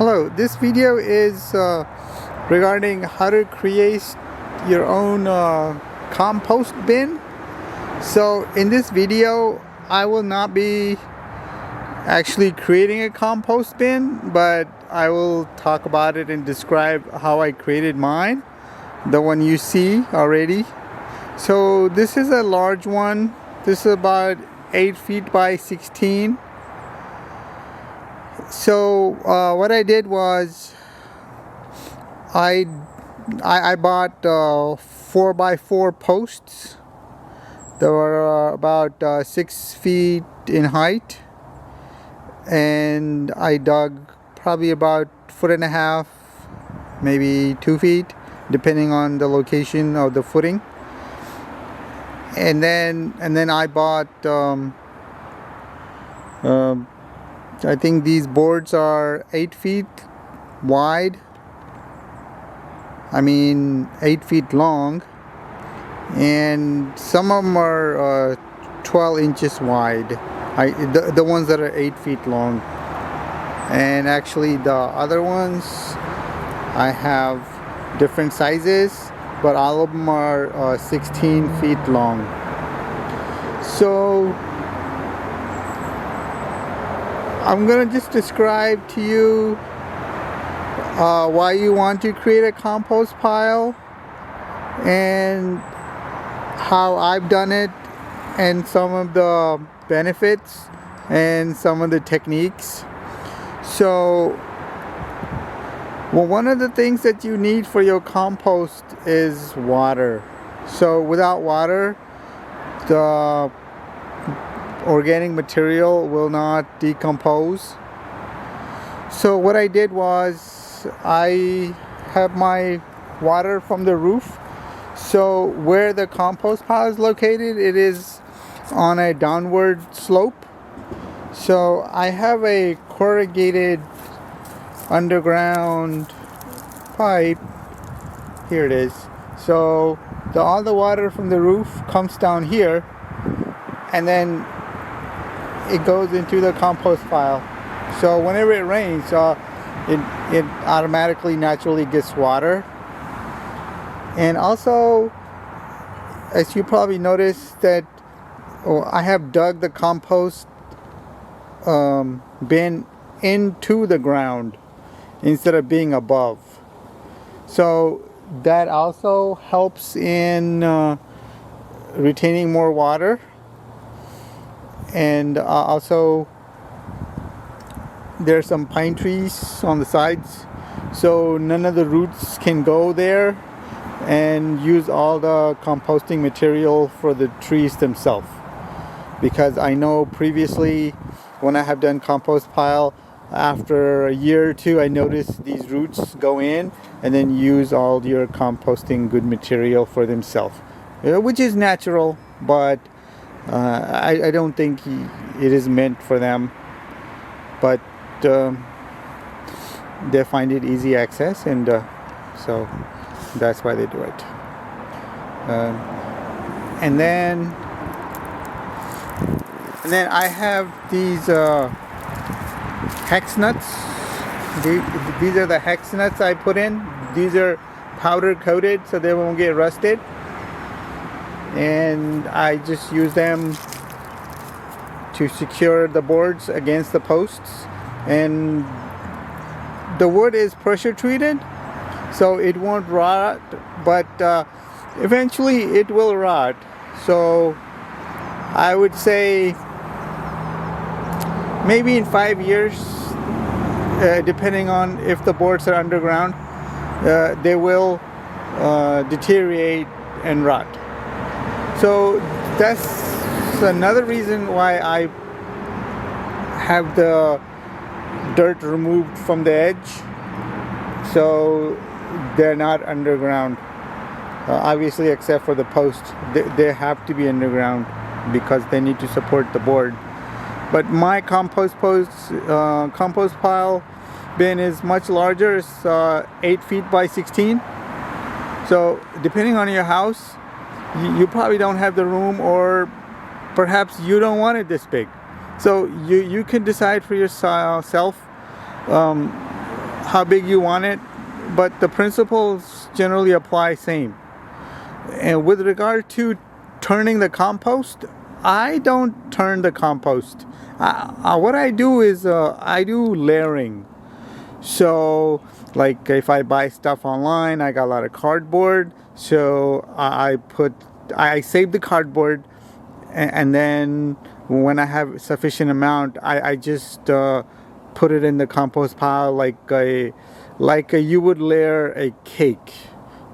Hello, this video is regarding how to create your own compost bin. So in this video I will not be actually creating a compost bin, but I will talk about it and describe how I created mine, the one you see already. So this is a large one. This is about 8 feet by 16. So what I did was I bought 4x4 posts. They were about 6 feet in height, and I dug probably about 1.5 feet, maybe 2 feet, depending on the location of the footing. And then I bought I think these boards are 8 feet wide. I mean 8 feet long, and some of them are 12 inches wide. The ones that are 8 feet long, and actually the other ones I have different sizes, but all of them are 16 feet long. So I'm gonna just describe to you why you want to create a compost pile and how I've done it, and some of the benefits and some of the techniques. So, well, one of the things that you need for your compost is water. So without water, the organic material will not decompose. So what I did was I have my water from the roof. So where the compost pile is located, it is on a downward slope. So I have a corrugated underground pipe. Here it is. So all the water from the roof comes down here, and then it goes into the compost pile. So whenever it rains, it automatically naturally gets water. And also, as you probably noticed, that I have dug the compost bin into the ground instead of being above. So that also helps in retaining more water. And also there's some pine trees on the sides, so none of the roots can go there and use all the composting material for the trees themselves. Because I know previously when I have done compost pile, after a year or two I noticed these roots go in and then use all your composting good material for themselves, which is natural, but I don't think it is meant for them, but they find it easy access, and so that's why they do it. And then I have these hex nuts. These are the hex nuts I put in. These are powder coated so they won't get rusted, and I just use them to secure the boards against the posts. And the wood is pressure treated, so it won't rot, but eventually it will rot. So I would say maybe in 5 years, depending on if the boards are underground, they will deteriorate and rot. So that's another reason why I have the dirt removed from the edge, so they're not underground. Obviously, except for the post, they have to be underground because they need to support the board. But my compost pile bin is much larger. It's 8 feet by 16. So depending on your house, you probably don't have the room, or perhaps you don't want it this big. So you can decide for yourself how big you want it, but the principles generally apply same. And with regard to turning the compost, I don't turn the compost. What I do is I do layering. So like if I buy stuff online, I got a lot of cardboard, so I save the cardboard, and then when I have sufficient amount, I just put it in the compost pile like you would layer a cake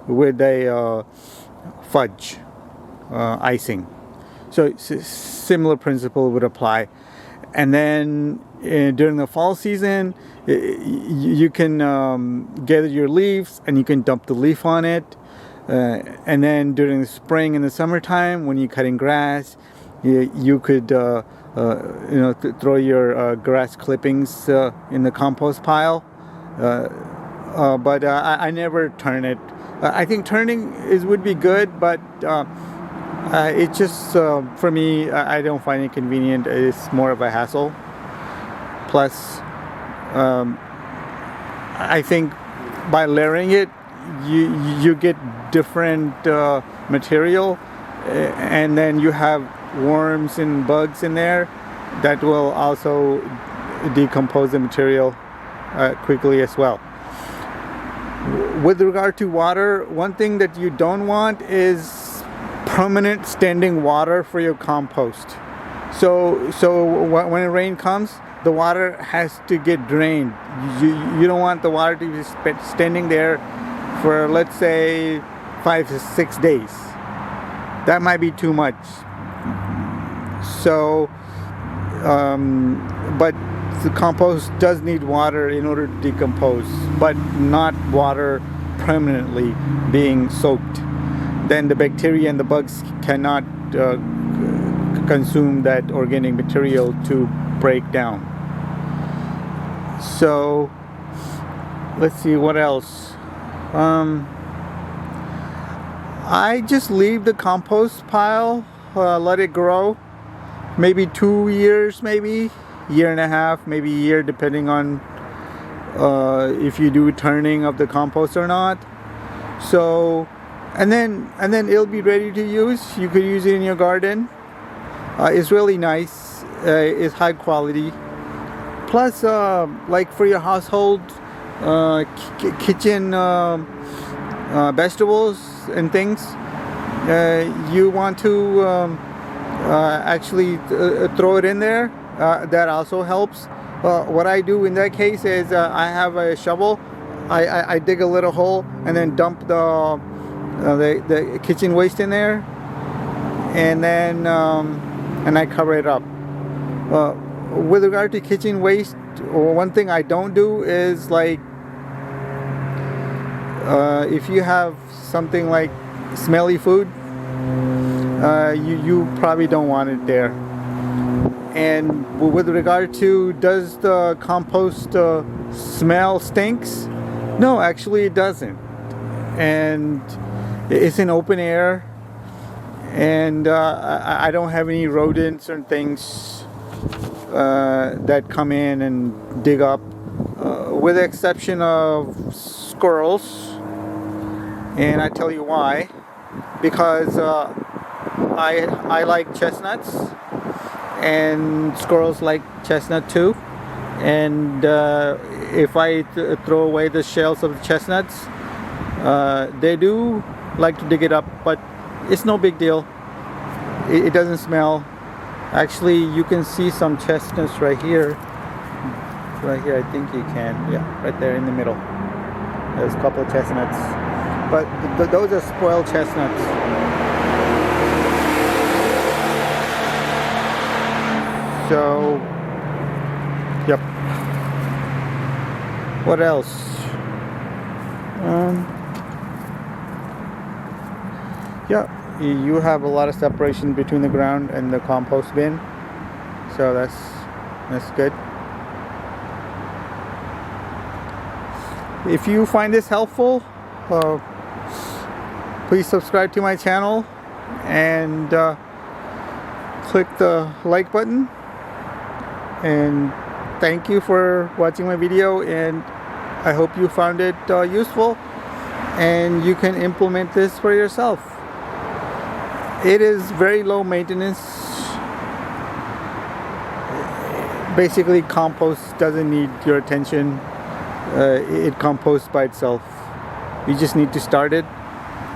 with a fudge icing. So similar principle would apply. And then during the fall season, you can gather your leaves and you can dump the leaf on it. And then during the spring and the summertime, when you're cutting grass, you could throw your grass clippings in the compost pile. But I never turn it. I think turning would be good, but it just for me, I don't find it convenient. It's more of a hassle. Plus, I think by layering it, you get different material, and then you have worms and bugs in there that will also decompose the material quickly as well. With regard to water, one thing that you don't want is permanent standing water for your compost. So when rain comes, the water has to get drained. You don't want the water to be standing there for, let's say, 5 to 6 days. That might be too much. So, but the compost does need water in order to decompose, but not water permanently being soaked. Then the bacteria and the bugs cannot consume that organic material to break down. So let's see what else. I just leave the compost pile, let it grow, maybe 2 years, maybe year and a half, maybe a year, depending on if you do turning of the compost or not. So and then it'll be ready to use. You could use it in your garden. It's really nice. It's high quality. Plus, like for your household kitchen vegetables and things, you want to actually throw it in there. That also helps. What I do in that case is I have a shovel. I dig a little hole and then dump the kitchen waste in there, and then and I cover it up. With regard to kitchen waste, one thing I don't do is like if you have something like smelly food, you probably don't want it there. And with regard to, does the compost smell stinks? No, actually it doesn't. And it's in open air, and I don't have any rodents or things that come in and dig up, with the exception of squirrels. And I tell you why. Because I like chestnuts, and squirrels like chestnut too. And if I throw away the shells of the chestnuts, they do like to dig it up, but it's no big deal. It doesn't smell. Actually, you can see some chestnuts right here. Right here, I think you can. Yeah, right there in the middle. There's a couple of chestnuts. But those are spoiled chestnuts. So, yep. What else? Yeah, you have a lot of separation between the ground and the compost bin, so that's good. If you find this helpful, please subscribe to my channel and click the like button. And thank you for watching my video, and I hope you found it useful and you can implement this for yourself. It is very low maintenance. Basically, compost doesn't need your attention. It composts by itself. You just need to start it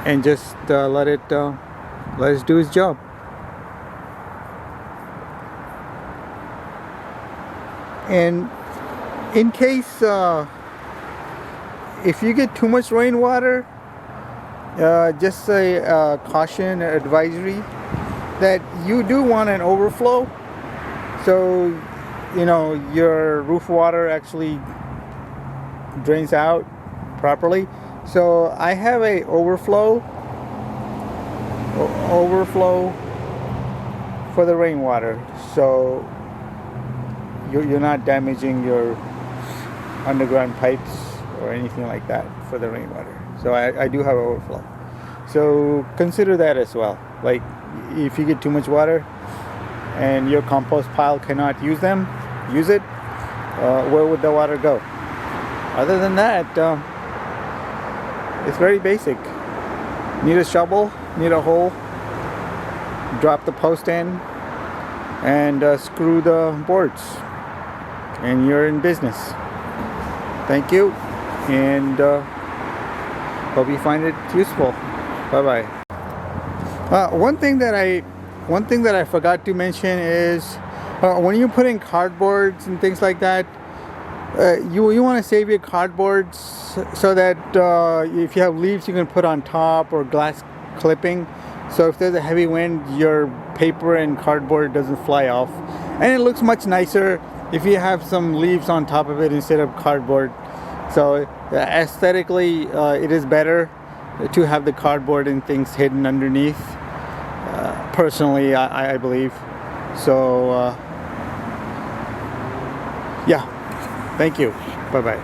and just let it do its job. And in case if you get too much rainwater, just a caution advisory that you do want an overflow, so you know your roof water actually drains out properly. So I have a overflow for the rainwater, so you're not damaging your underground pipes or anything like that for the rainwater. So I do have overflow. So consider that as well. Like if you get too much water and your compost pile cannot use it, where would the water go? Other than that, it's very basic. Need a shovel, need a hole, drop the post in, and screw the boards, and you're in business. Thank you, and hope you find it useful. Bye bye. One thing that I forgot to mention is when you put in cardboards and things like that, you want to save your cardboards so that if you have leaves you can put on top, or glass clipping, so if there's a heavy wind your paper and cardboard doesn't fly off, and it looks much nicer if you have some leaves on top of it instead of cardboard. So aesthetically it is better to have the cardboard and things hidden underneath, personally I believe. So yeah, thank you. Bye bye.